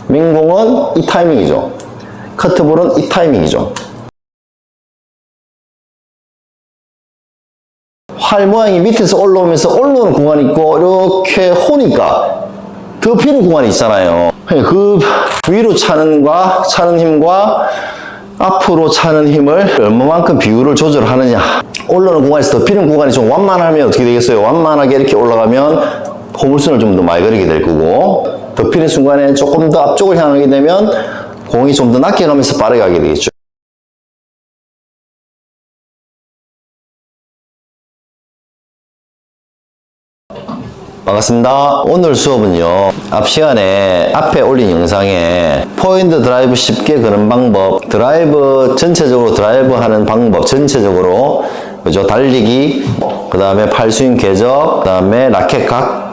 민공은 이 타이밍이죠. 커트볼은 이 타이밍이죠. 활 모양이 밑에서 올라오면서 올라오는 구간이 있고 이렇게 호니까 덮이는 구간이 있잖아요. 그 위로 차는 힘과 앞으로 차는 힘을 얼마만큼 비율을 조절하느냐. 올라오는 구간에서 덮이는 구간이 좀 완만하면 어떻게 되겠어요? 완만하게 이렇게 올라가면 포물선을 좀 더 많이 그리게 될 거고, 덮이는 순간에 조금 더 앞쪽을 향하게 되면 공이 좀 더 낮게 가면서 빠르게 가게 되겠죠. 반갑습니다. 오늘 수업은요, 앞 시간에 앞에 올린 영상에 포핸드 드라이브 쉽게 거는 방법, 드라이브 전체적으로 드라이브 하는 방법 전체적으로, 그죠? 달리기, 그 다음에 팔스윙 궤적, 그 다음에 라켓 각,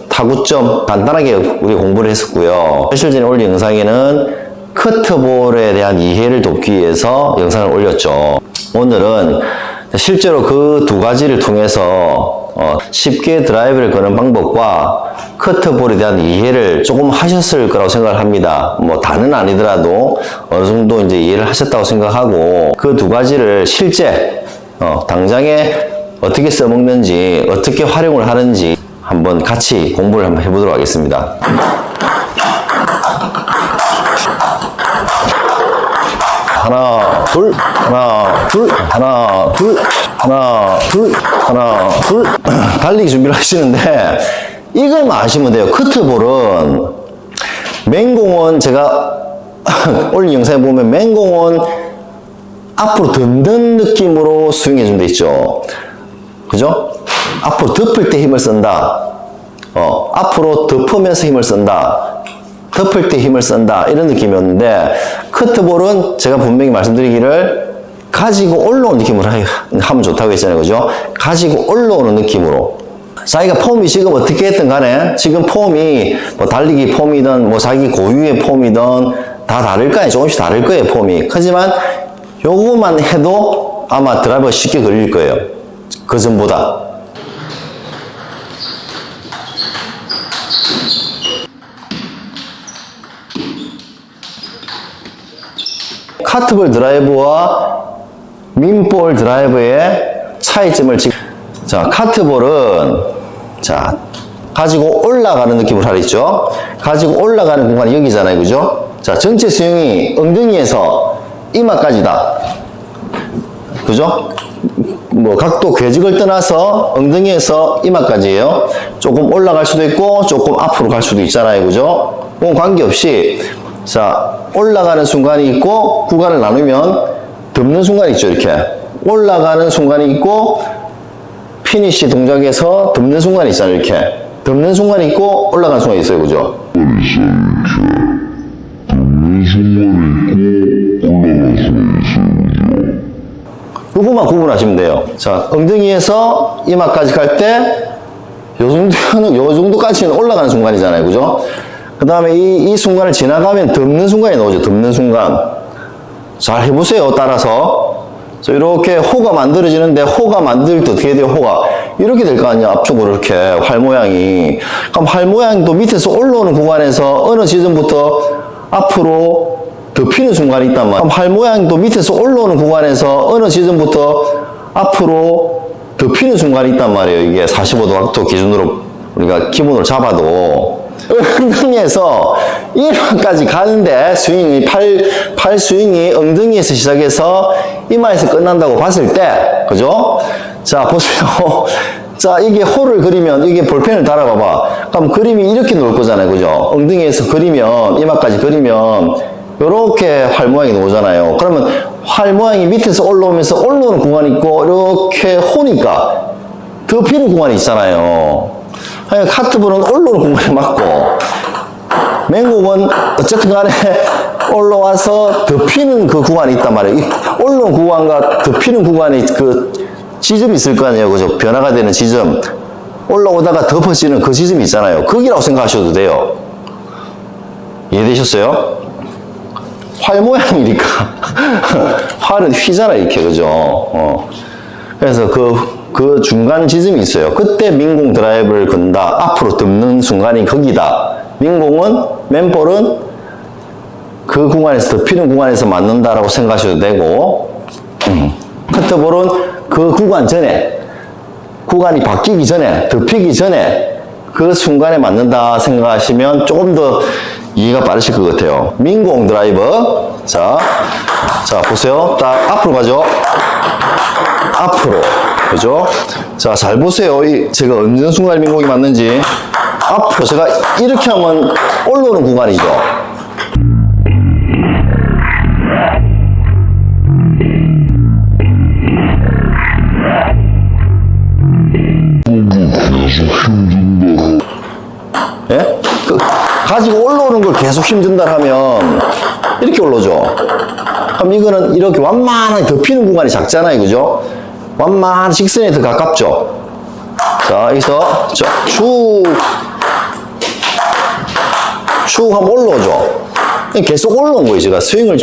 타구점 간단하게 우리 공부를 했었고요. 며칠 전에 올린 영상에는 커트볼에 대한 이해를 돕기 위해서 영상을 올렸죠. 오늘은 실제로 그 두 가지를 통해서 쉽게 드라이브를 거는 방법과 커트볼에 대한 이해를 조금 하셨을 거라고 생각을 합니다. 뭐 다는 아니더라도 어느 정도 이제 이해를 하셨다고 생각하고, 그 두 가지를 실제 당장에 어떻게 써먹는지, 어떻게 활용을 하는지 한번 같이 공부를 한번 해보도록 하겠습니다. 하나, 둘, 하나, 둘, 하나, 둘, 하나, 둘, 하나, 둘. 달리기 준비를 하시는데, 이것만 아시면 돼요. 커트볼은, 맹공은 제가 올린 영상에 보면 맹공은 앞으로 든든 느낌으로 스윙해준 데 있죠. 그죠? 앞으로 덮을 때 힘을 쓴다. 앞으로 덮으면서 힘을 쓴다. 덮을 때 힘을 쓴다. 이런 느낌이었는데, 커트볼은 제가 분명히 말씀드리기를 가지고 올라오는 느낌으로 하면 좋다고 했잖아요. 그죠? 가지고 올라오는 느낌으로. 자기가 폼이 지금 어떻게 했든 간에, 지금 폼이 뭐 달리기 폼이든 뭐 자기 고유의 폼이든 다 다를 거예요. 조금씩 다를 거예요, 폼이. 하지만 요거만 해도 아마 드라이버가 쉽게 걸릴 거예요. 그 전보다. 카트볼 드라이브와 민볼 드라이브의 차이점을 자, 카트볼은 자, 가지고 올라가는 느낌으로 하랬죠. 가지고 올라가는 공간이 여기잖아요. 그죠? 자, 전체 스윙이 엉덩이에서 이마까지다. 그죠? 뭐 각도 궤적을 떠나서 엉덩이에서 이마까지예요. 조금 올라갈 수도 있고 조금 앞으로 갈 수도 있잖아요. 그죠? 그건 관계없이, 자, 올라가는 순간이 있고 구간을 나누면 덮는 순간이 있죠. 이렇게 올라가는 순간이 있고 피니시 동작에서 덮는 순간이 있잖아요. 이렇게 덮는 순간이 있고 올라가는 순간이 있어요. 그죠? 덮는 순간이 있고 올라가는 순간이 있어요. 요거만 구분하시면 돼요. 자, 엉덩이에서 이마까지 갈 때 요 정도까지는 올라가는 순간이잖아요. 그죠? 그 다음에 이 순간을 지나가면 덮는 순간이 나오죠. 덮는 순간. 잘 해보세요. 따라서. 이렇게 호가 만들어지는데, 호가 만들 때 어떻게 돼요? 호가. 이렇게 될 거 아니야. 앞쪽으로 이렇게 활 모양이. 그럼 활 모양도 밑에서 올라오는 구간에서 어느 지점부터 앞으로 덮이는 순간이 있단 말이야. 그럼 활 모양도 밑에서 올라오는 구간에서 어느 지점부터 앞으로 덮이는 순간이 있단 말이에요. 이게 45도 각도 기준으로 우리가 기본으로 잡아도. 엉덩이에서 이마까지 가는데 스윙이 팔 스윙이 엉덩이에서 시작해서 이마에서 끝난다고 봤을 때, 그죠? 자, 보세요. 자, 이게 홀을 그리면, 이게 볼펜을 달아봐봐. 그럼 그림이 이렇게 나올 거잖아요. 그죠? 엉덩이에서 그리면, 이마까지 그리면 요렇게 활 모양이 나오잖아요. 그러면 활 모양이 밑에서 올라오면서 올라오는 구간이 있고 이렇게 호니까 덮이는 구간이 있잖아요. 카트볼은 올라오는 구간이 맞고, 맹공은 어쨌든 간에 올라와서 덮이는 그 구간이 있단 말이에요. 올라오는 구간과 덮이는 구간이 그 지점이 있을 거 아니에요. 그죠? 변화가 되는 지점. 올라오다가 덮어지는 그 지점이 있잖아요. 거기라고 생각하셔도 돼요. 이해되셨어요? 활 모양이니까. 활은 휘잖아요. 이렇게. 그죠? 그래서 그 중간 지점이 있어요. 그때 민공 드라이브를 건다. 앞으로 덮는 순간이 거기다. 민공은, 맨볼은 그 구간에서 덮이는 구간에서 맞는다라고 생각하셔도 되고, 커트볼은 그 구간 전에, 구간이 바뀌기 전에, 덮이기 전에 그 순간에 맞는다 생각하시면 조금 더 이해가 빠르실 것 같아요. 민공 드라이버. 자, 보세요. 딱 앞으로 가죠. 앞으로. 그죠? 자, 잘 보세요. 제가 어느 순간에 민공이 맞는지. 앞으로 제가 이렇게 하면 올라오는 구간이죠. 예? 가지고 올라오는 걸 계속 힘든다 하면 이렇게 올라오죠. 그럼 이거는 이렇게 완만하게 덮이는 구간이 작잖아요. 그죠? 완만한 직선에 더 가깝죠. 자, 여기서 쭉 하면 올라오죠. 계속 올라온 거예요. 제가 스윙을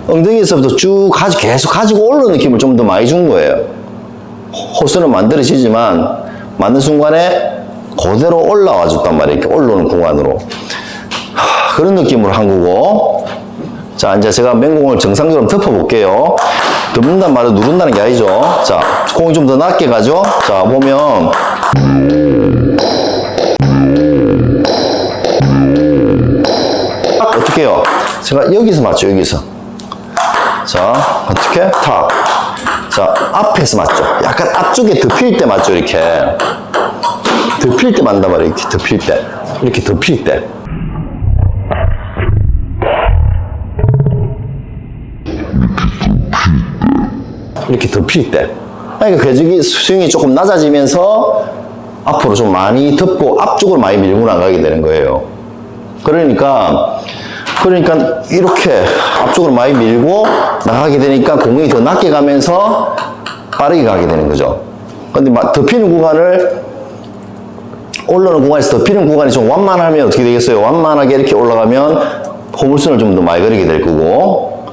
엉덩이에서부터 쭉 계속 가지고 올라오는 느낌을 좀 더 많이 준 거예요. 호수는 만들어지지만 맞는 순간에 그대로 올라와 줬단 말이에요. 이렇게 올라오는 구간으로. 그런 느낌으로 한 거고. 자, 이제 제가 맹공을 정상적으로 덮어볼게요. 덮는단 말은 누른다는 게 아니죠. 자, 공이 좀 더 낮게 가죠. 자, 보면. 어떻게 해요? 제가 여기서 맞죠, 여기서. 자, 어떻게? 탁. 자, 앞에서 맞죠. 약간 앞쪽에 덮일 때 맞죠, 이렇게. 덮일 때 맞단 말이에요. 이렇게 덮일 때. 이렇게 덮일 때. 이렇게 덮일 때. 그러니까 궤적이 스윙이 조금 낮아지면서 앞으로 좀 많이 덮고 앞쪽으로 많이 밀고 나가게 되는 거예요. 그러니까 이렇게 앞쪽으로 많이 밀고 나가게 되니까 공이 더 낮게 가면서 빠르게 가게 되는 거죠. 근데 덮이는 구간을 올라오는 구간에서 덮이는 구간이 좀 완만하면 어떻게 되겠어요? 완만하게 이렇게 올라가면 포물선을 좀 더 많이 그리게 될 거고,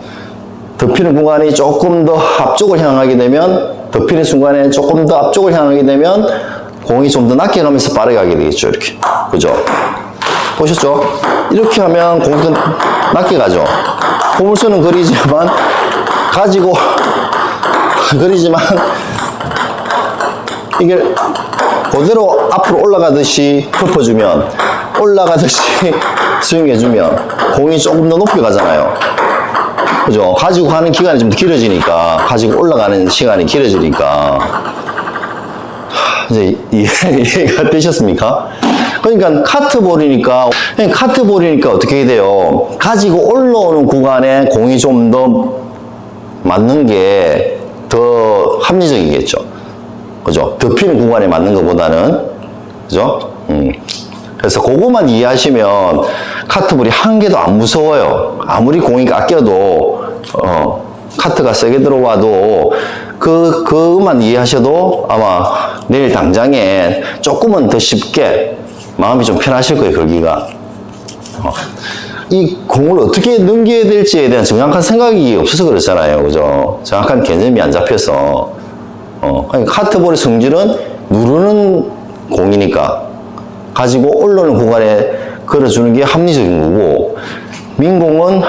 덮이는 구간이 조금 더 앞쪽을 향하게 되면, 덮이는 순간에 조금 더 앞쪽을 향하게 되면 공이 좀 더 낮게 가면서 빠르게 가게 되겠죠. 이렇게. 그죠? 보셨죠? 이렇게 하면 공이 더 낮게 가죠. 포물선은 그리지만 이게 그대로 앞으로 올라가듯이 덮어주면, 올라가듯이 스윙해주면 공이 조금 더 높게 가잖아요. 그죠? 가지고 가는 기간이 좀 길어지니까, 가지고 올라가는 시간이 길어지니까. 이제 이해가 되셨습니까? 그러니까 카트볼이니까 어떻게 돼요? 가지고 올라오는 구간에 공이 좀 더 맞는 게 더 합리적이겠죠. 그죠? 덮이는 구간에 맞는 것보다는. 그죠? 그래서 그것만 이해하시면 카트볼이 한 개도 안 무서워요. 아무리 공이 깎여도, 카트가 세게 들어와도, 그것만 이해하셔도 아마 내일 당장에 조금은 더 쉽게 마음이 좀 편하실 거예요, 걸기가. 이 공을 어떻게 넘겨야 될지에 대한 정확한 생각이 없어서 그렇잖아요. 그죠? 정확한 개념이 안 잡혀서. 그러니까 카트볼의 성질은 누르는 공이니까 가지고 올라오는 구간에 걸어주는 게 합리적인 거고, 민공은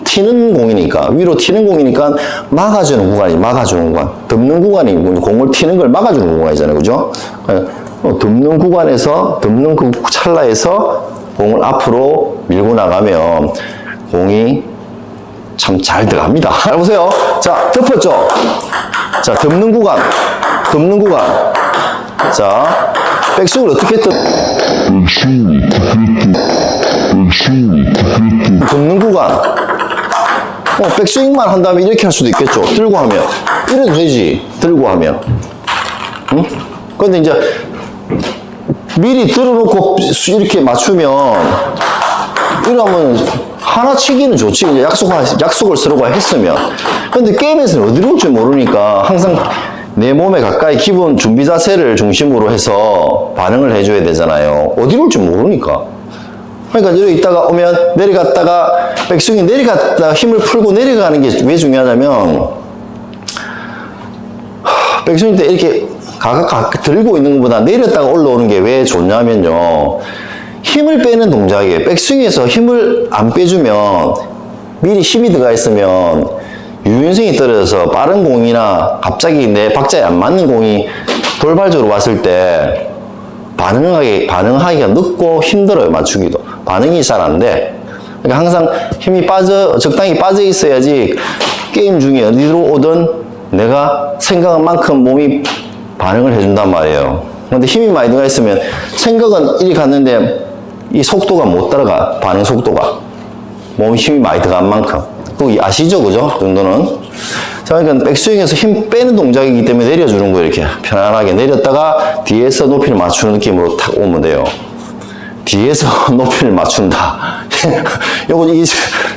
튀는 공이니까, 위로 튀는 공이니까 막아주는 구간, 덮는 구간이 공을 튀는 걸 막아주는 구간이잖아요. 그죠? 덮는 구간에서, 덮는 그 찰나에서 공을 앞으로 밀고 나가면 공이 참 잘 들어갑니다. 잘 보세요. 자, 덮었죠? 자, 덮는 구간. 자, 백스윙을 어떻게 했든. 덮는 구간. 백스윙만 한 다음에 이렇게 할 수도 있겠죠. 들고 하면. 이래도 되지. 들고 하면. 응? 근데 이제 미리 들어놓고 이렇게 맞추면, 이러면 하나 치기는 좋지. 이제 약속을 서로가 했으면. 근데 게임에서는 어디로 올지 모르니까 항상 내 몸에 가까이 기본 준비 자세를 중심으로 해서 반응을 해줘야 되잖아요. 어디로 올지 모르니까. 그러니까 여기 있다가 오면 내려갔다가, 백스윙이 내려갔다가 힘을 풀고 내려가는 게 왜 중요하냐면, 백스윙 때 이렇게 들고 있는 것보다 내렸다가 올라오는 게 왜 좋냐면요. 힘을 빼는 동작이에요. 백스윙에서 힘을 안 빼주면 미리 힘이 들어가 있으면 유연성이 떨어져서 빠른 공이나 갑자기 내 박자에 안 맞는 공이 돌발적으로 왔을 때 반응하기가 늦고 힘들어요, 맞추기도. 반응이 잘 안 돼. 그러니까 항상 힘이 적당히 빠져 있어야지 게임 중에 어디로 오든 내가 생각한 만큼 몸이 반응을 해준단 말이에요. 근데 힘이 많이 들어가 있으면 생각은 이리 갔는데 이 속도가 못 따라가, 반응 속도가. 몸에 힘이 많이 들어간 만큼. 그거 아시죠? 그죠? 그 정도는. 자, 그러니까 백스윙에서 힘 빼는 동작이기 때문에 내려주는 거예요. 이렇게 편안하게 내렸다가 뒤에서 높이를 맞추는 느낌으로 탁 오면 돼요. 뒤에서 높이를 맞춘다. 요거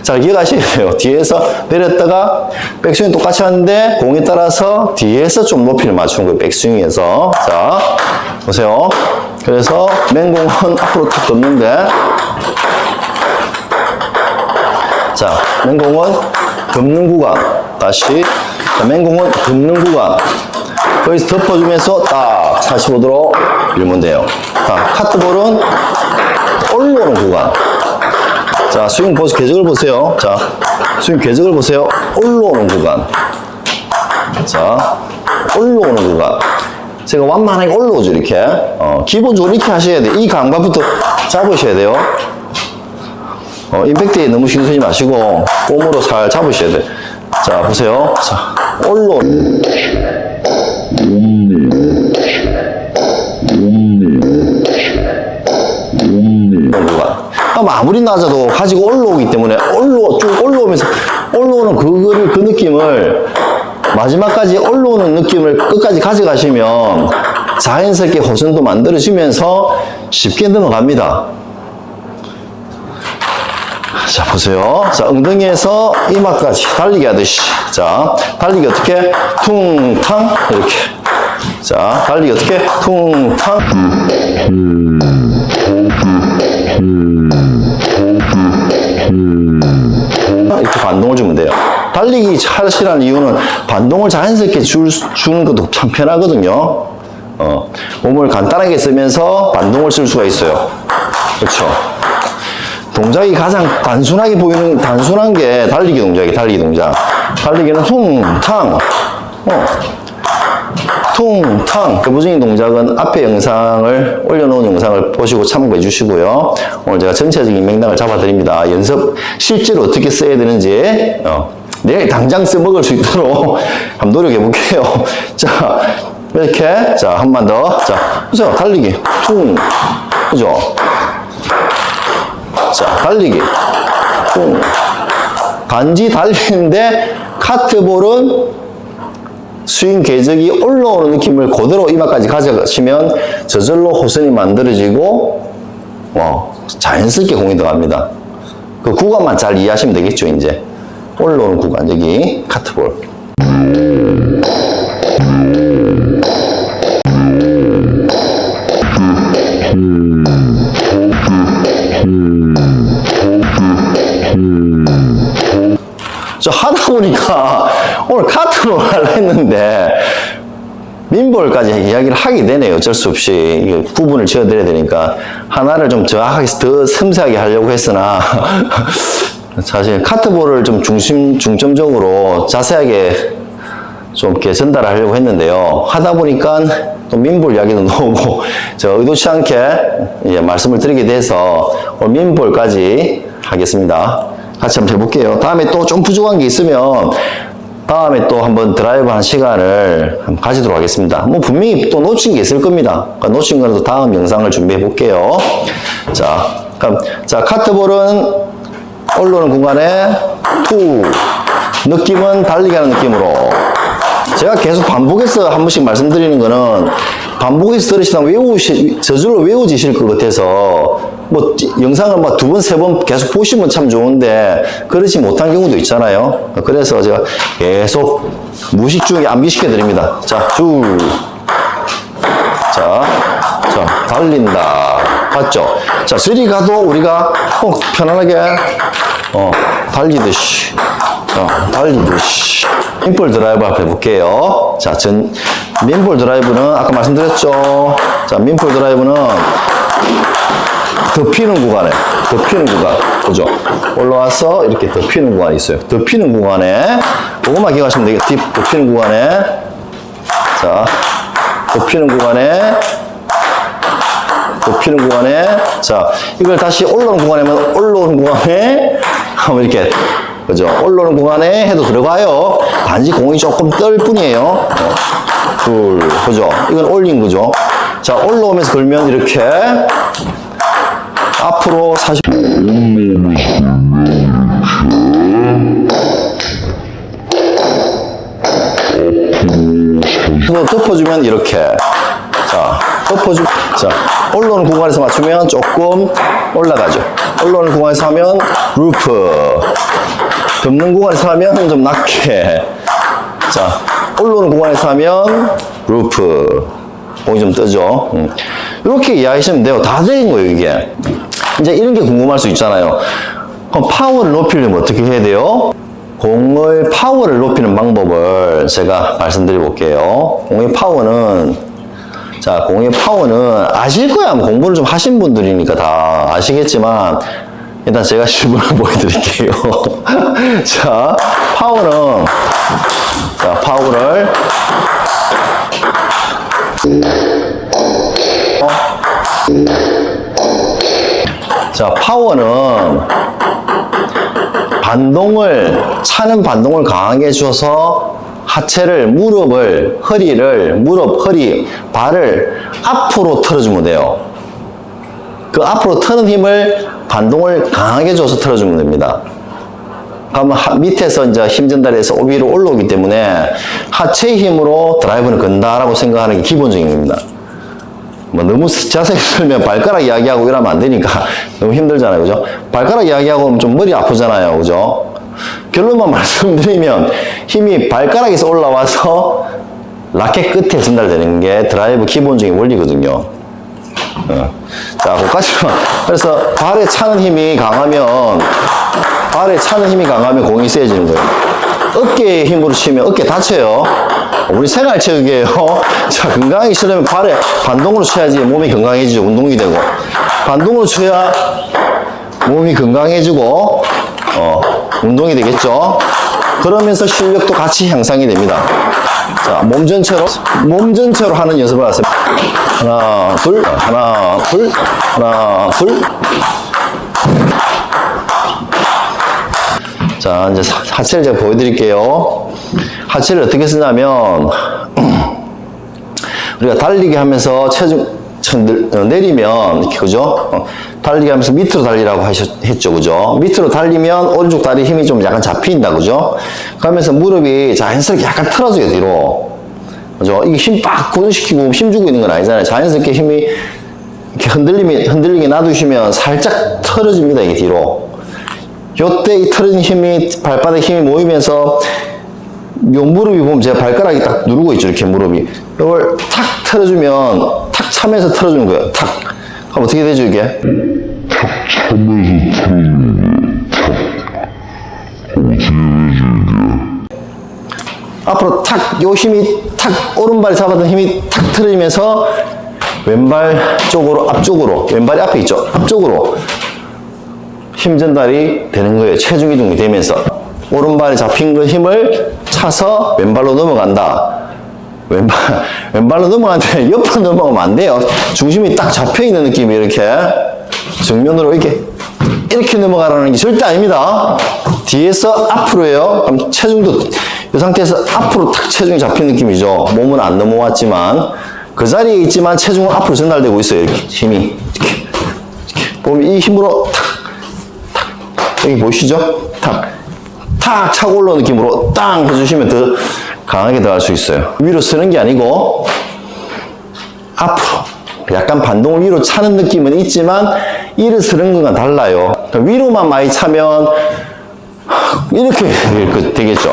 잘 기억하셔야 돼요. 뒤에서 내렸다가 백스윙 똑같이 하는데 공에 따라서 뒤에서 좀 높이를 맞추는 거예요. 백스윙에서. 자, 보세요. 그래서 맨공은 앞으로 탁 덮는데, 자, 맨공은 덮는 구간. 다시. 자, 맨공은 덮는 구간. 거기서 덮어주면서 딱 45도로 밀면 돼요. 자, 카트볼은 올라오는 구간. 자, 스윙 궤적을 보세요. 자, 스윙 궤적을 보세요. 올라오는 구간. 자, 올라오는 구간. 제가 완만하게 올라오죠, 이렇게. 기본적으로 이렇게 하셔야 돼요. 이 감각부터 잡으셔야 돼요. 임팩트에 너무 신경 쓰지 마시고, 몸으로 잘 잡으셔야 돼요. 자, 보세요. 자, 올라오는 구간. 아무리 낮아도 가지고 올라오기 때문에 쭉 올라오면서 올라오는 그 느낌을 마지막까지 올라오는 느낌을 끝까지 가져가시면 자연스럽게 호선도 만들어지면서 쉽게 넘어갑니다. 자, 보세요. 자, 엉덩이에서 이마까지 달리기 하듯이. 자, 달리기 어떻게? 퉁탕. 이렇게. 자, 달리기 어떻게? 퉁탕. 이렇게 반동을 주면 돼요. 달리기 하시라는 이유는 반동을 자연스럽게 주는 것도 참 편하거든요. 몸을 간단하게 쓰면서 반동을 쓸 수가 있어요. 그렇죠. 동작이 가장 단순한 게 달리기 동작이에요. 달리기 동작. 달리기는 퉁탕. 퉁탕. 부정인 동작은 앞에 영상을 올려놓은 영상을 보시고 참고해 주시고요. 오늘 제가 전체적인 맥락을 잡아드립니다. 실제로 어떻게 써야 되는지 내일 당장 써먹을 수 있도록 한번 노력해 볼게요. 자, 이렇게. 자, 한 번 더. 자, 보세요. 달리기. 퉁. 그죠? 자, 달리기. 퉁. 단지 달리는데 카트볼은 스윙 궤적이 올라오는 느낌을 그대로 이마까지 가져가시면 저절로 호선이 만들어지고 자연스럽게 공이 들어갑니다. 그 구간만 잘 이해하시면 되겠죠. 이제 올라오는 구간, 여기 카트볼. 저 하다 보니까 오늘 카트볼 하려 했는데 민볼까지 이야기를 하게 되네요. 어쩔 수 없이 이게 구분을 지어드려야 되니까 하나를 좀 정확하게 더 섬세하게 하려고 했으나 사실 카트볼을 좀 중점적으로 자세하게 좀 이렇게 전달하려고 했는데요. 하다 보니까 또 민볼 이야기도 나오고 저 의도치 않게 이제 말씀을 드리게 돼서 오늘 민볼까지 하겠습니다. 같이 한번 해볼게요. 다음에 또 좀 부족한 게 있으면 다음에 또 한번 드라이브 한 시간을 한번 가지도록 하겠습니다. 뭐 분명히 또 놓친 게 있을 겁니다. 그러니까 놓친 거는 또 다음 영상을 준비해 볼게요. 자, 그럼 자, 카트볼은 올라오는 공간에 투. 느낌은 달리기 하는 느낌으로. 제가 계속 반복해서 한 번씩 말씀드리는 거는 반복해서 들으시다가 저절로 외워지실 것 같아서 뭐 영상을 막 두 번, 세 번 계속 보시면 참 좋은데 그러지 못한 경우도 있잖아요. 그래서 제가 계속 무식 중에 암기시켜 드립니다. 자, 줄. 자, 달린다. 봤죠? 자, 저리 가도 우리가 편안하게 달리듯이. 달리듯이. 민볼 드라이브 앞에 볼게요. 자, 민볼 드라이브는 아까 말씀드렸죠. 자, 민볼 드라이브는 덮이는 구간에, 덮이는 구간. 그죠? 올라와서 이렇게 덮이는 구간이 있어요. 덮이는 구간에, 그것만 기억하시면 되겠지. 덮이는 구간에, 자, 덮이는 구간에, 덮이는 구간에, 자, 이걸 다시 올라오는 구간에면 올라오는 구간에, 하면 이렇게, 그죠? 올라오는 구간에 해도 들어가요. 단지 공이 조금 떨 뿐이에요. 둘, 그죠? 이건 올린 거죠. 자, 올라오면서 걸면 이렇게, 앞으로 40, 덮어주면 이렇게. 자, 덮어주면, 자, 올라오는 구간에서 맞추면 조금 올라가죠. 올라오는 구간에서 하면 루프. 덮는 구간에서 하면 좀 낮게. 자, 올라오는 구간에서 하면 루프. 공이 좀 뜨죠. 이렇게 이해하시면 돼요. 다 된 거예요, 이게. 이제 이런 게 궁금할 수 있잖아요. 그럼 파워를 높이려면 어떻게 해야 돼요? 공의 파워를 높이는 방법을 제가 말씀드려 볼게요. 공의 파워는, 자, 공의 파워는 아실 거야. 공부를 좀 하신 분들이니까 다 아시겠지만, 일단 제가 실물을 보여드릴게요. 자, 파워는, 자, 파워를, 자, 파워는 반동을, 차는 반동을 강하게 줘서 하체를, 무릎을, 허리를, 무릎, 허리, 발을 앞으로 틀어주면 돼요. 그 앞으로 트는 힘을 반동을 강하게 줘서 틀어주면 됩니다. 그러면 밑에서 이제 힘 전달해서 위로 올라오기 때문에 하체의 힘으로 드라이브는 건다라고 생각하는 게 기본적인 겁니다. 뭐 너무 자세히 설명 발가락 이야기하고 이러면 안 되니까 너무 힘들잖아요. 그죠? 발가락 이야기하고 좀 머리 아프잖아요. 그죠? 결론만 말씀드리면 힘이 발가락에서 올라와서 라켓 끝에 전달되는 게 드라이브 기본적인 원리거든요. 자, 그까지만. 그래서 발에 차는 힘이 강하면, 발에 차는 힘이 강하면 공이 세지는 거예요. 어깨에 힘으로 치면 어깨 다쳐요. 우리 생활체육이에요. 자, 건강하게 치려면 발에 반동으로 쳐야지 몸이 건강해지죠. 운동이 되고. 반동으로 쳐야 몸이 건강해지고, 운동이 되겠죠. 그러면서 실력도 같이 향상이 됩니다. 자, 몸 전체로 하는 연습을 하세요. 하나, 둘, 하나, 둘, 하나, 둘. 자, 이제 하체를 제가 보여드릴게요. 하체를 어떻게 쓰냐면, 우리가 달리기 하면서 체중 내리면, 이렇게, 그죠? 달리기 하면서 밑으로 달리라고 했죠, 그죠? 밑으로 달리면 오른쪽 다리 힘이 좀 약간 잡힌다, 그죠? 그러면서 무릎이 자연스럽게 약간 틀어져요, 뒤로. 그죠? 이게 힘 빡 고정시키고 힘 주고 있는 건 아니잖아요. 자연스럽게 힘이 이렇게 흔들리게 놔두시면 살짝 틀어집니다, 이게 뒤로. 요때 이 틀어진 힘이, 발바닥에 힘이 모이면서 요 무릎이 보면 제가 발가락이 딱 누르고 있죠, 이렇게 무릎이. 이걸 탁 틀어주면, 탁 차면서 틀어주는 거예요, 탁. 그럼 어떻게 되죠, 이게? 탁 차면서 틀어주는 거예요. 탁. 어떻게 되죠, 이게? 앞으로 탁, 요 힘이 탁, 오른발이 잡았던 힘이 탁 틀어지면서 왼발 쪽으로, 앞쪽으로, 왼발이 앞에 있죠, 앞쪽으로 힘 전달이 되는 거예요. 체중 이동이 되면서. 오른발이 잡힌 그 힘을 차서 왼발로 넘어간다. 왼발로 넘어가는데 옆으로 넘어가면 안 돼요. 중심이 딱 잡혀있는 느낌이 이렇게 정면으로 이렇게 넘어가라는 게 절대 아닙니다. 뒤에서 앞으로예요. 그럼 체중도 이 상태에서 앞으로 탁 체중이 잡힌 느낌이죠. 몸은 안 넘어왔지만 그 자리에 있지만 체중은 앞으로 전달되고 있어요. 이렇게 힘이 이렇게 보면 이 힘으로 탁 여기 보이시죠? 탁 차고 올라오는 느낌으로 땅 해주시면 더 강하게 들어갈 수 있어요. 위로 쓰는 게 아니고 앞으로 약간 반동을 위로 차는 느낌은 있지만 이를 쓰는 것과 달라요. 그러니까 위로만 많이 차면 이렇게 되겠죠.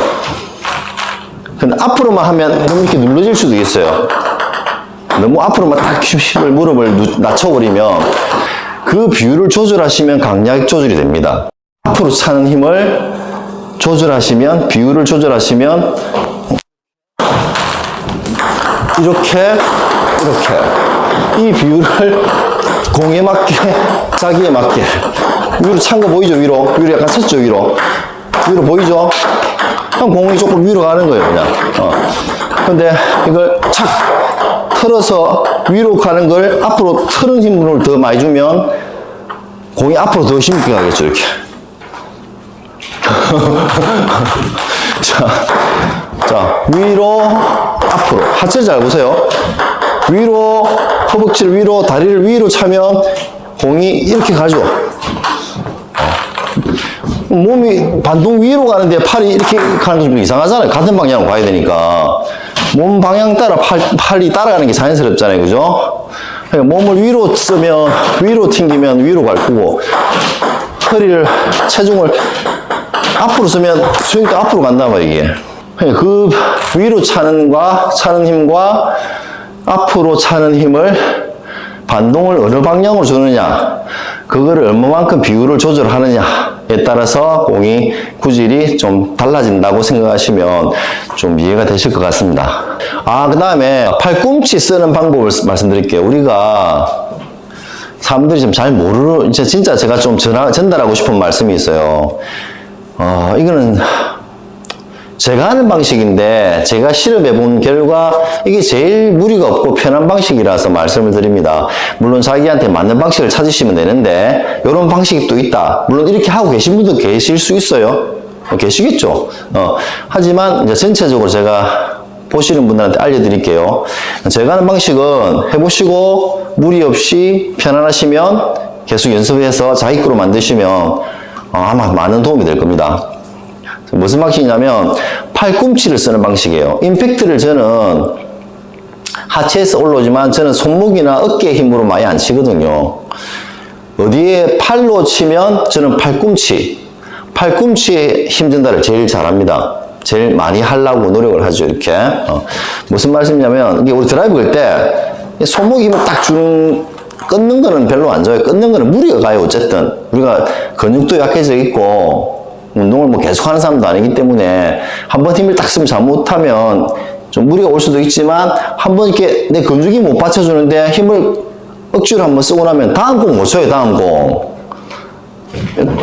근데 앞으로만 하면 이렇게 눌러질 수도 있어요. 너무 앞으로만 딱 힘을 무릎을 낮춰버리면 그 비율을 조절하시면 강약 조절이 됩니다. 앞으로 차는 힘을 조절하시면, 비율을 조절하시면 이렇게 이 비율을 공에 맞게, 자기에 맞게. 위로 찬 거 보이죠, 위로? 위로 약간 섰죠, 위로? 위로 보이죠? 그럼 공이 조금 위로 가는 거예요, 그냥. 근데 이걸 착 틀어서 위로 가는 걸 앞으로 틀은 힘을 더 많이 주면 공이 앞으로 더 힘있게 가겠죠, 이렇게. 자, 위로, 앞으로. 하체 잘 보세요. 위로, 허벅지를 위로, 다리를 위로 차면 공이 이렇게 가죠. 몸이 반동 위로 가는데 팔이 이렇게 가는 게 좀 이상하잖아요. 같은 방향으로 가야 되니까. 몸 방향 따라 팔이 따라가는 게 자연스럽잖아요. 그죠? 그러니까 몸을 위로 쓰면, 위로 튕기면 위로 갈 거고, 허리를, 체중을 앞으로 쓰면 스윙도 앞으로 간단 말이에요, 이게. 그러니까 그 위로 차는 힘과 앞으로 차는 힘을 반동을 어느 방향으로 주느냐, 그거를 얼마만큼 비율을 조절하느냐에 따라서 공이 구질이 좀 달라진다고 생각하시면 좀 이해가 되실 것 같습니다. 그 다음에 팔꿈치 쓰는 방법을 말씀드릴게요. 우리가 사람들이 좀 잘 모르는, 진짜 제가 좀 전달하고 싶은 말씀이 있어요. 이거는 제가 하는 방식인데 제가 실험해본 결과 이게 제일 무리가 없고 편한 방식이라서 말씀을 드립니다. 물론 자기한테 맞는 방식을 찾으시면 되는데 이런 방식이 또 있다. 물론 이렇게 하고 계신 분도 계실 수 있어요. 계시겠죠. 하지만 이제 전체적으로 제가 보시는 분들한테 알려드릴게요. 제가 하는 방식은 해보시고 무리 없이 편안하시면 계속 연습해서 자기 거로 만드시면 아마 많은 도움이 될 겁니다. 무슨 방식이냐면 팔꿈치를 쓰는 방식이에요. 임팩트를 저는 하체에서 올라오지만 저는 손목이나 어깨 힘으로 많이 안 치거든요. 어디에 팔로 치면 저는 팔꿈치에 힘 전달을 제일 잘합니다. 제일 많이 하려고 노력을 하죠, 이렇게. 무슨 말씀이냐면, 이게 우리 드라이브 걸 때, 손목 힘을 딱 주는, 끊는 거는 별로 안 좋아요. 끊는 거는 무리가 가요, 어쨌든. 우리가 근육도 약해져 있고, 운동을 뭐 계속 하는 사람도 아니기 때문에, 한번 힘을 딱 쓰면 잘못하면, 좀 무리가 올 수도 있지만, 한번 이렇게 내 근육이 못 받쳐주는데, 힘을 억지로 한번 쓰고 나면, 다음 공 못 쳐요, 다음 공.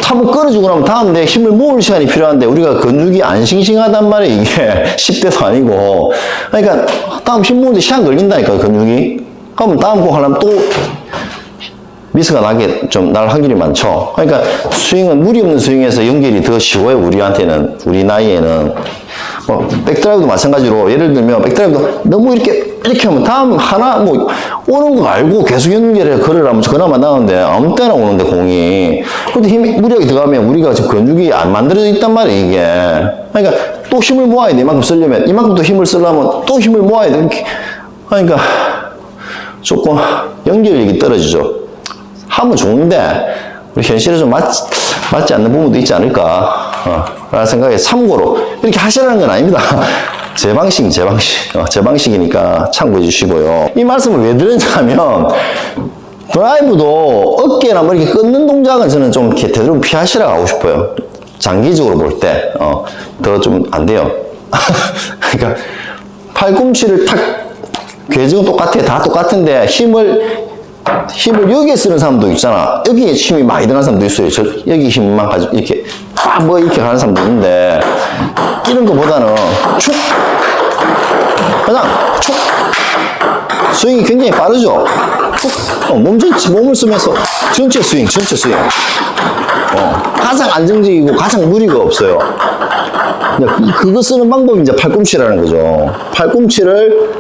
한번 끊어주고 나면 다음 내 힘을 모을 시간이 필요한데 우리가 근육이 안 싱싱하단 말이에요. 이게 10대도 아니고. 그러니까 다음 힘 모으는데 시간 걸린다니까, 근육이. 그러면 다음 거 하려면 또 미스가 날 확률이 많죠. 그러니까 스윙은 무리 없는 스윙에서 연결이 더 쉬워요. 우리한테는, 우리 나이에는. 백드라이브도 마찬가지로, 예를 들면 백드라이브도 너무 이렇게 하면 다음 하나 오는 거 알고 계속 연결해 걸으라면 그나마 나오는데 아무 때나 오는데 공이. 근데 힘이 무리하게 들어가면 우리가 지금 근육이 안 만들어져 있단 말이에요, 이게. 그러니까 또 힘을 모아야 돼. 이만큼 쓰려면, 이만큼 또 힘을 쓰려면 또 힘을 모아야 돼. 이렇게. 그러니까 조금 연결력이 떨어지죠. 하면 좋은데 우리 현실에 좀 맞지 않는 부분도 있지 않을까 라는 생각에 참고로 이렇게 하시라는 건 아닙니다. 제 방식이니까 참고해 주시고요. 이 말씀을 왜 드렸냐면 드라이브도 어깨나 뭐 이렇게 끊는 동작은 저는 좀 이렇게 되도록 피하시라고 하고 싶어요. 장기적으로 볼 때 더 좀 안 돼요. 그러니까 팔꿈치를 탁, 궤적은 똑같아요. 다 똑같은데 힘을 여기에 쓰는 사람도 있잖아. 여기에 힘이 많이 들어가는 사람도 있어요. 여기 힘만 가지고 이렇게 이렇게 가는 사람도 있는데, 이런 거보다는 축, 그냥 축, 스윙이 굉장히 빠르죠. 축, 몸을 쓰면서 전체 스윙. 가장 안정적이고 가장 무리가 없어요. 그거 쓰는 방법이 이제 팔꿈치라는 거죠. 팔꿈치를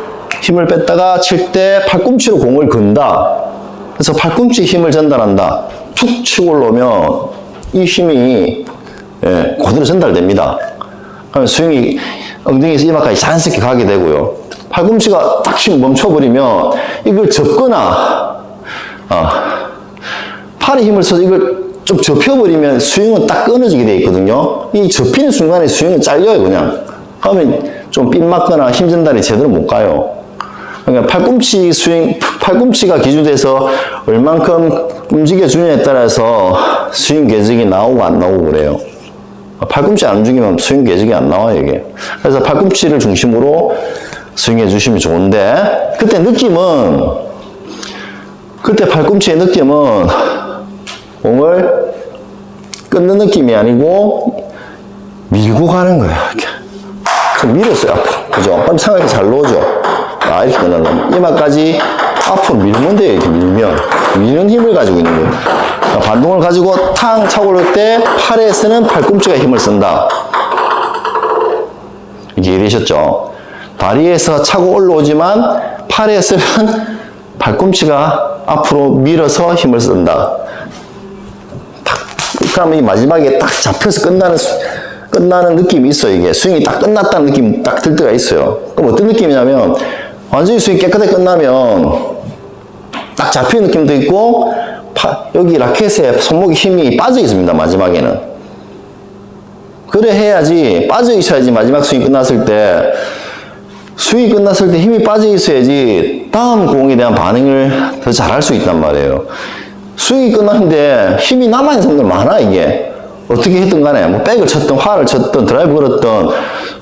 힘을 뺐다가 칠 때 팔꿈치로 공을 건다. 그래서 팔꿈치 힘을 전달한다. 툭 치고 올라오면 이 힘이 그대로 전달됩니다. 그러면 스윙이 엉덩이에서 이마까지 자연스럽게 가게 되고요. 팔꿈치가 딱 치고 멈춰버리면 이걸 접거나 팔에 힘을 써서 이걸 좀 접혀버리면 스윙은 딱 끊어지게 돼 있거든요. 이 접히는 순간에 스윙은 잘려요, 그냥. 그러면 좀 삔 맞거나 힘 전달이 제대로 못 가요. 그러니까 팔꿈치가 기준돼서 얼만큼 움직여주냐에 따라서 스윙 궤적이 나오고 안 나오고 그래요. 팔꿈치 안 움직이면 스윙 궤적이 안 나와요, 이게. 그래서 팔꿈치를 중심으로 스윙해 주시면 좋은데, 그때 느낌은 그때 팔꿈치의 느낌은 공을 끊는 느낌이 아니고 밀고 가는 거예요. 이렇게. 좀 밀었어요, 앞으로. 그죠? 그럼 상하게 잘 놓죠? 아, 이렇게 끝난다. 이마까지 앞으로 밀면 돼요, 이렇게 밀면. 미는 힘을 가지고 있는 거예요. 그러니까 반동을 가지고 탕 차고 올 때 팔에서는 팔꿈치가 힘을 쓴다. 이게 이해되셨죠? 다리에서 차고 올라오지만 팔에서는 팔꿈치가 앞으로 밀어서 힘을 쓴다. 그러면 이 마지막에 딱 잡혀서 끝나는 느낌이 있어요, 이게. 스윙이 딱 끝났다는 느낌이 딱 들 때가 있어요. 그럼 어떤 느낌이냐면, 완전히 스윙이 깨끗하게 끝나면, 딱 잡히는 느낌도 있고, 여기 라켓에 손목에 힘이 빠져 있습니다, 마지막에는. 그래 해야지, 빠져 있어야지, 마지막 스윙이 끝났을 때, 힘이 빠져 있어야지, 다음 공에 대한 반응을 더 잘할 수 있단 말이에요. 스윙이 끝났는데 힘이 남아있는 사람들 많아, 이게. 어떻게 했든 간에, 뭐, 백을 쳤든, 활을 쳤든, 드라이브 걸었든,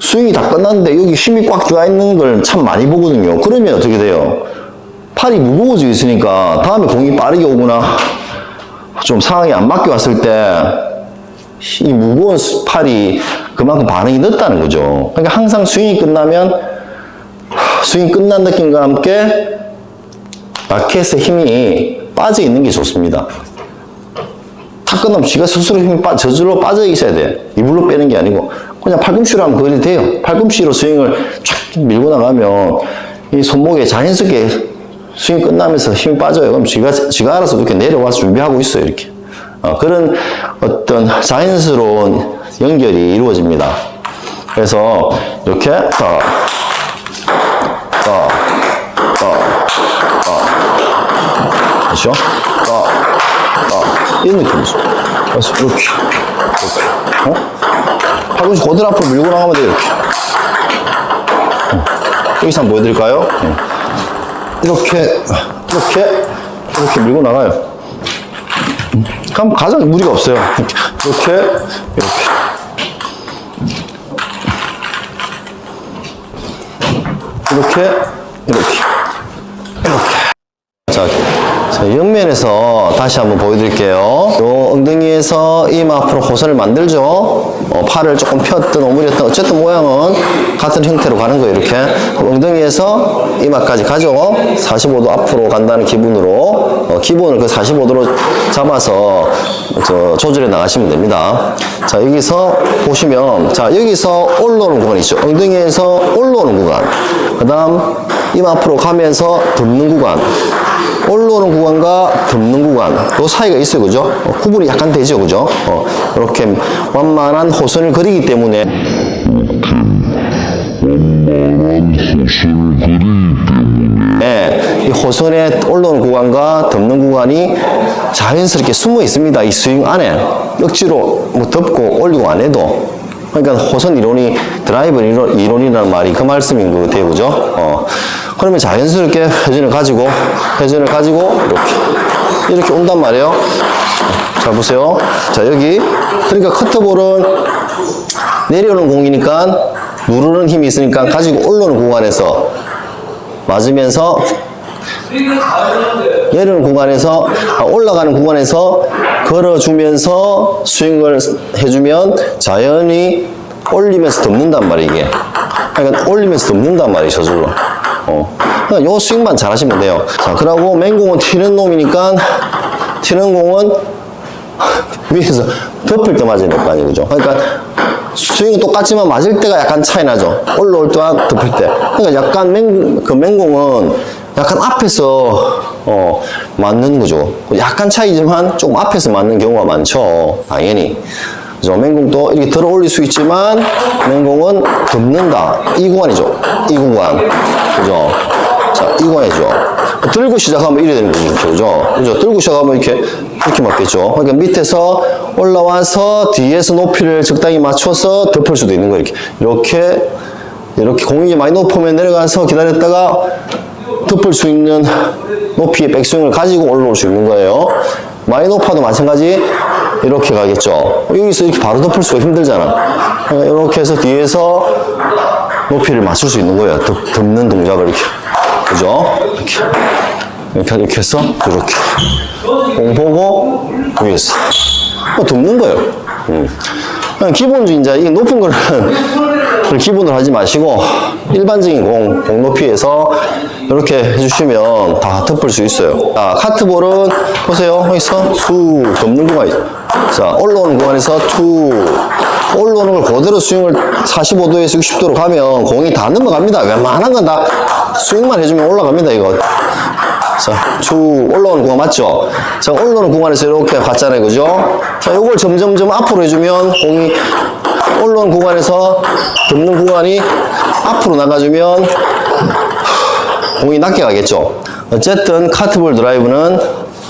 스윙이 다 끝났는데, 여기 힘이 꽉 들어가 있는 걸 참 많이 보거든요. 그러면 어떻게 돼요? 팔이 무거워져 있으니까, 다음에 공이 빠르게 오거나, 좀 상황이 안 맞게 왔을 때, 이 무거운 팔이 그만큼 반응이 늦다는 거죠. 그러니까 항상 스윙이 끝나면, 스윙이 끝난 느낌과 함께, 라켓의 힘이 빠져 있는 게 좋습니다. 탁 끝나면 지가 스스로 힘이 저절로 빠져 있어야 돼. 이불로 빼는 게 아니고 그냥 팔꿈치로 하면 그게 돼요. 팔꿈치로 스윙을 쫙 밀고 나가면 이 손목에 자연스럽게 스윙 끝나면서 힘이 빠져요. 그럼 지가 알아서 이렇게 내려와서 준비하고 있어요. 이렇게. 그런 어떤 자연스러운 연결이 이루어집니다. 그래서 이렇게 그렇죠? 이런 느낌이죠. 그래서 이렇게. 팔꿈치 그대로 앞으로 밀고 나가면 돼요, 이렇게. 여기서 한번 보여드릴까요? 이렇게 밀고 나가요. 그럼 가장 무리가 없어요. 이렇게. 자, 옆면에서 다시 한번 보여드릴게요. 요 엉덩이에서 이마 앞으로 호선을 만들죠. 팔을 조금 폈든 오므렸든 어쨌든 모양은 같은 형태로 가는 거예요. 이렇게 엉덩이에서 이마까지 가죠. 45도 앞으로 간다는 기분으로 기본을 그 45도로 잡아서 조절해 나가시면 됩니다. 자, 여기서 보시면 자, 여기서 올라오는 구간이 있죠. 엉덩이에서 올라오는 구간, 그 다음 이마 앞으로 가면서 덮는 구간, 올라오는 구간과 덮는 구간, 요 사이가 있어요, 그죠? 구분이 약간 되죠, 그죠? 이렇게 완만한 호선을 그리기 때문에 이 호선에 올라오는 구간과 덮는 구간이 자연스럽게 숨어 있습니다. 이 스윙 안에 억지로 뭐 덮고 올리고 안 해도. 그러니까 호선 이론이 드라이브 이론이라는 말이 그 말씀인 것 같아요, 그죠? 그러면 자연스럽게 회전을 가지고 이렇게 온단 말이에요. 자, 보세요. 자, 여기 그러니까 커터볼은 내려오는 공이니까 누르는 힘이 있으니까 가지고 올라오는 구간에서 맞으면서 내려오는 구간에서 올라가는 구간에서 걸어주면서 스윙을 해주면 자연히 올리면서 덮는단 말이에요, 이게. 그러니까 올리면서 덮는단 말이에요, 저절로. 그러니까 요 스윙만 잘 하시면 돼요. 자, 그러고 맹공은 튀는 놈이니까 튀는 공은 위에서 덮을 때 맞아야 될 거 아니에요, 그죠? 그러니까 스윙은 똑같지만 맞을 때가 약간 차이 나죠. 올라올 때와 덮을 때. 그러니까 약간 맹공은 약간 앞에서 맞는 거죠. 약간 차이지만 조금 앞에서 맞는 경우가 많죠, 당연히. 그죠? 맹공도 이렇게 들어 올릴 수 있지만 맹공은 덮는다. 이 구간이죠. 이 구간. 그죠? 자, 이 구간이죠. 들고 시작하면 이래 되는 거죠. 그죠? 들고 시작하면 이렇게 맞겠죠. 그러니까 밑에서 올라와서 뒤에서 높이를 적당히 맞춰서 덮을 수도 있는 거예요. 이렇게 공이 많이 높으면 내려가서 기다렸다가 덮을 수 있는 높이의 백스윙을 가지고 올라올 수 있는 거예요. 많이 높아도 마찬가지 이렇게 가겠죠. 여기서 이렇게 바로 덮을 수가 힘들잖아. 이렇게 해서 뒤에서 높이를 맞출 수 있는 거예요. 덮는 동작을 이렇게. 그죠? 이렇게. 이렇게 해서 이렇게 공 보고 위에서 돕는 거예요. 그냥 기본적인 이제 이 높은 거는 기본으로 하지 마시고 일반적인 공 높이에서 이렇게 해주시면 다 덮을 수 있어요. 자, 카트볼은 보세요. 여기서 툭 접는 구간이 있어요. 자, 올라오는 구간에서 툭 올라오는 걸 그대로 스윙을 45도에서 60도로 가면 공이 다 넘어갑니다. 웬만한 건 다 스윙만 해주면 올라갑니다, 이거. 자, 쭉 올라오는 구간 맞죠? 자, 올라오는 구간에서 이렇게 갔잖아요, 그죠? 자, 요걸 점점점 앞으로 해주면 공이 올라오는 구간에서 접는 구간이 앞으로 나가주면 공이 낮게 가겠죠? 어쨌든 카트볼 드라이브는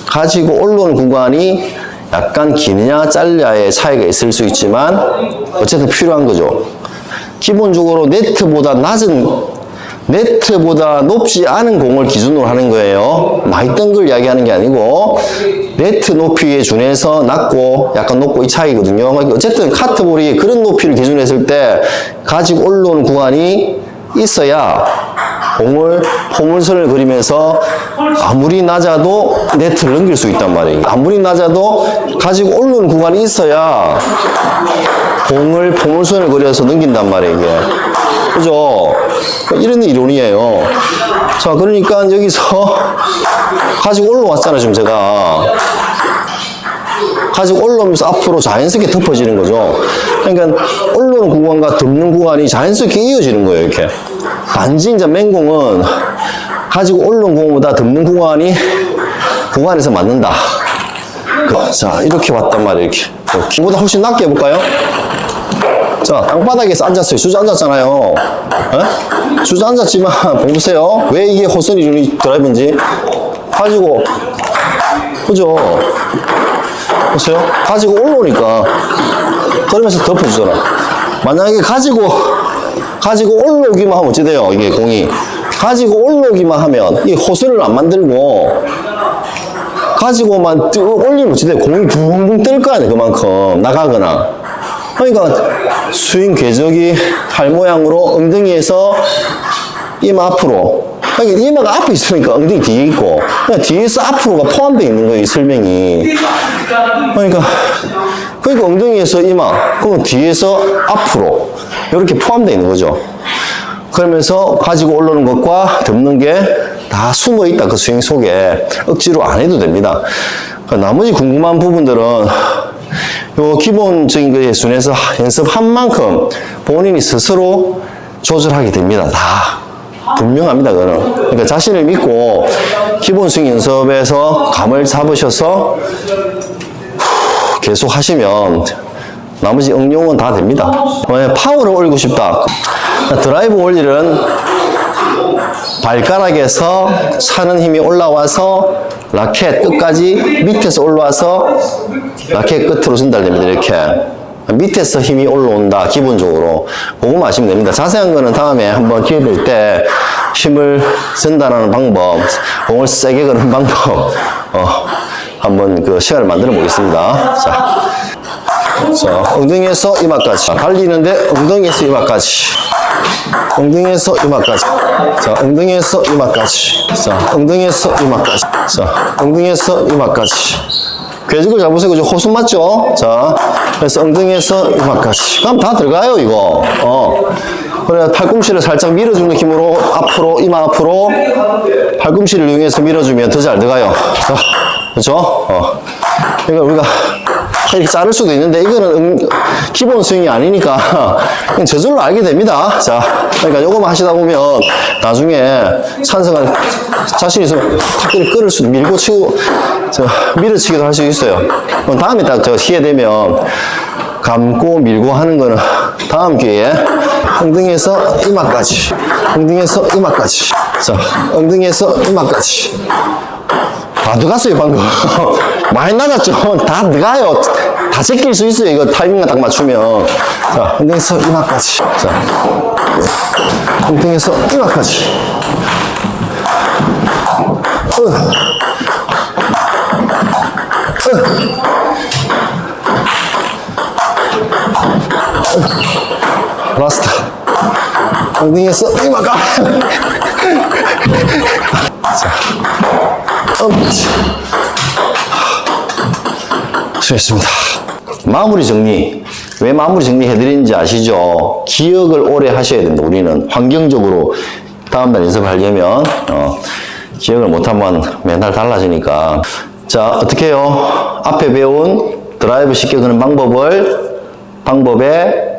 가지고 올라오는 구간이 약간 기느냐 짧냐의 차이가 있을 수 있지만 어쨌든 필요한 거죠. 기본적으로 네트보다 높지 않은 공을 기준으로 하는 거예요. 많이 뜬 걸 이야기하는 게 아니고 네트 높이에 준해서 낮고 약간 높고 이 차이거든요. 어쨌든 카트볼이 그런 높이를 기준으로 했을 때 가지고 올라오는 구간이 있어야 공을 포물선을 그리면서 아무리 낮아도 네트를 넘길 수 있단 말이에요. 아무리 낮아도 가지고 올라오는 구간이 있어야 공을 포물선을 그려서 넘긴단 말이에요, 이게. 그죠? 이런 이론이에요. 자, 그러니까 여기서 가지고 올라왔잖아요, 지금 제가. 가지고 올라오면서 앞으로 자연스럽게 덮어지는 거죠. 그러니까 올라오는 구간과 덮는 구간이 자연스럽게 이어지는 거예요, 이렇게. 단지 이제 맹공은 가지고 올라온 공보다 덮는 구간에서 맞는다. 자, 이렇게 왔단 말이에요, 이렇게. 보다 훨씬 낮게 해볼까요? 자, 땅바닥에서 앉았어요. 주저앉았잖아요. 주저앉았지만, 보세요. 왜 이게 호선 이론이 드라이브인지. 가지고, 그죠? 보세요. 가지고 올라오니까. 그러면서 덮어주잖아. 만약에 가지고 올라오기만 하면 어찌 돼요? 이게 공이. 가지고 올라오기만 하면, 이 호선을 안 만들고, 가지고만 올리면 어찌 돼요? 공이 붕붕 뜰 거 아니에요, 그만큼. 나가거나. 그러니까 스윙 궤적이 팔 모양으로 엉덩이에서 이마 앞으로. 그러니까 이마가 앞에 있으니까 엉덩이 뒤에 있고, 그냥 뒤에서 앞으로가 포함되어 있는 거예요, 이 설명이. 그러니까 엉덩이에서 이마, 그러면 뒤에서 앞으로 이렇게 포함되어 있는 거죠. 그러면서 가지고 올라오는 것과 덮는 게 다 숨어 있다, 그 스윙 속에. 억지로 안 해도 됩니다. 나머지 궁금한 부분들은 요 기본적인 거에 순해서 연습한 만큼 본인이 스스로 조절하게 됩니다. 다 분명합니다, 그거는. 그러니까 자신을 믿고 기본 스윙 연습에서 감을 잡으셔서 계속 하시면 나머지 응용은 다 됩니다. 만약에 파워를 올리고 싶다. 드라이브 원리는 발가락에서 차는 힘이 올라와서 라켓 끝까지 밑에서 올라와서 라켓 끝으로 전달됩니다. 이렇게 밑에서 힘이 올라온다, 기본적으로. 그거만 아시면 됩니다. 자세한 거는 다음에 한번 기회 될 때 힘을 전달하는 방법, 공을 세게 거는 방법 한번 그 시간을 만들어 보겠습니다. 자, 엉덩이에서 이마까지. 달리는데 엉덩이에서 이마까지. 엉덩이에서 이마까지. 자, 엉덩이에서 이마까지. 자, 엉덩이에서 이마까지. 자, 엉덩이에서 이마까지. 궤적을 잡으세요. 그죠? 호수 맞죠? 자, 그래서 엉덩이에서 이마까지. 그럼 다 들어가요, 이거. 그래, 팔꿈치를 살짝 밀어주는 힘으로 앞으로, 이마 앞으로 팔꿈치를 이용해서 밀어주면 더 잘 들어가요. 자, 그죠? 그러니까 우리가 이렇게 자를 수도 있는데 이거는 기본 스윙이 아니니까 그냥 저절로 알게 됩니다. 자, 그러니까 요거만 하시다 보면 나중에 찬성한 자신이 있으면 탁 끌을 수도, 밀고 치고 밀어치기도 할 수 있어요. 그럼 다음에 딱 저 기회 되면 감고 밀고 하는 거는 다음 기회에 엉덩이에서 이마까지, 엉덩이에서 이마까지. 자, 엉덩이에서 이마까지. 다 들어갔어요, 방금. 많이 낮았죠? 다 들어가요. 다 제낄 수 있어요, 이거 타이밍만 딱 맞추면. 자, 엉덩이에서 이마까지. 자, 엉덩이에서 이마까지. 라스트. 엉덩이에서 이마까지. 자. 수고했습니다. 마무리 정리. 왜 마무리 정리해드리는지 아시죠? 기억을 오래 하셔야 됩니다. 우리는 환경적으로 다음날 연습을 하려면 기억을 못하면 맨날 달라지니까. 자, 어떻게 해요? 앞에 배운 드라이브 쉽게 거는 방법에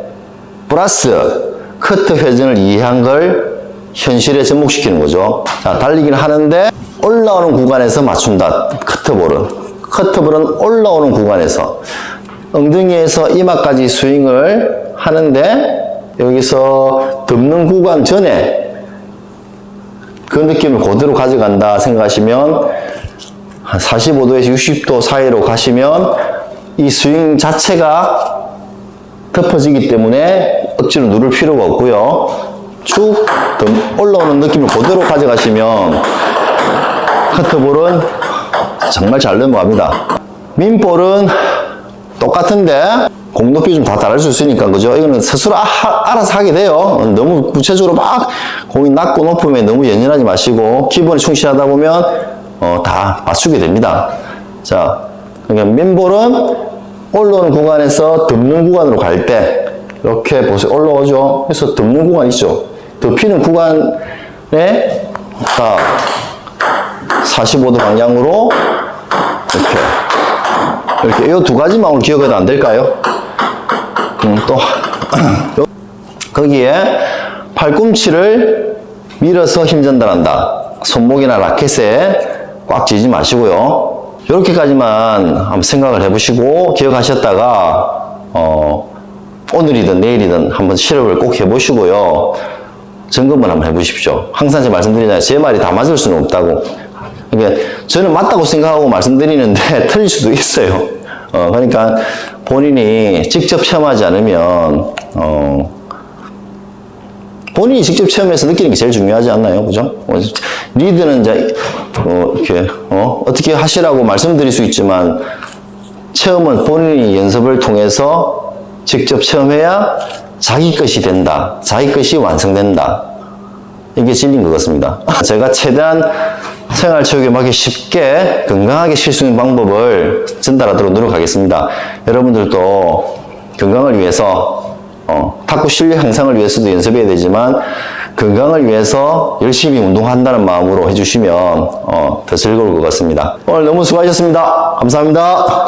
플러스 커트 회전을 이해한 걸 현실에 접목시키는 거죠. 자, 달리기는 하는데 올라오는 구간에서 맞춘다. 커트볼은 올라오는 구간에서 엉덩이에서 이마까지 스윙을 하는데 여기서 덮는 구간 전에 그 느낌을 그대로 가져간다 생각하시면 한 45도에서 60도 사이로 가시면 이 스윙 자체가 덮어지기 때문에 억지로 누를 필요가 없고요. 쭉 올라오는 느낌을 그대로 가져가시면 커트볼은 정말 잘 넘어갑니다. 민볼은 똑같은데 공높이 좀 다 다를 수 있으니까, 그죠? 이거는 스스로 알아서 하게 돼요. 너무 구체적으로 막 공이 낮고 높음에 너무 연연하지 마시고 기본에 충실하다 보면 다 맞추게 됩니다. 자, 그러니까 민볼은 올라오는 구간에서 덮는 구간으로 갈 때 이렇게 보세요. 올라오죠. 그래서 덮는 구간 있죠. 덮이는 구간에 45도 방향으로 이렇게 이 두 가지만 오늘 기억해도 안 될까요? 또 거기에 팔꿈치를 밀어서 힘 전달한다. 손목이나 라켓에 꽉 쥐지 마시고요. 이렇게까지만 한번 생각을 해보시고 기억하셨다가 오늘이든 내일이든 한번 실험을 꼭 해보시고요. 점검을 한번 해보십시오. 항상 제가 말씀드리잖아요. 제 말이 다 맞을 수는 없다고. 그러니까 저는 맞다고 생각하고 말씀드리는데 틀릴 수도 있어요. 그러니까 본인이 직접 체험하지 않으면 본인이 직접 체험해서 느끼는 게 제일 중요하지 않나요? 그죠? 리드는 이제 이렇게 어떻게 하시라고 말씀드릴 수 있지만 체험은 본인이 연습을 통해서 직접 체험해야 자기 것이 된다. 자기 것이 완성된다. 이게 진리인 것 같습니다. 제가 최대한 생활체육에 맞게 쉽게 건강하게 쉴 수 있는 방법을 전달하도록 노력하겠습니다. 여러분들도 건강을 위해서 탁구 실력 향상을 위해서도 연습해야 되지만 건강을 위해서 열심히 운동한다는 마음으로 해주시면 더 즐거울 것 같습니다. 오늘 너무 수고하셨습니다. 감사합니다.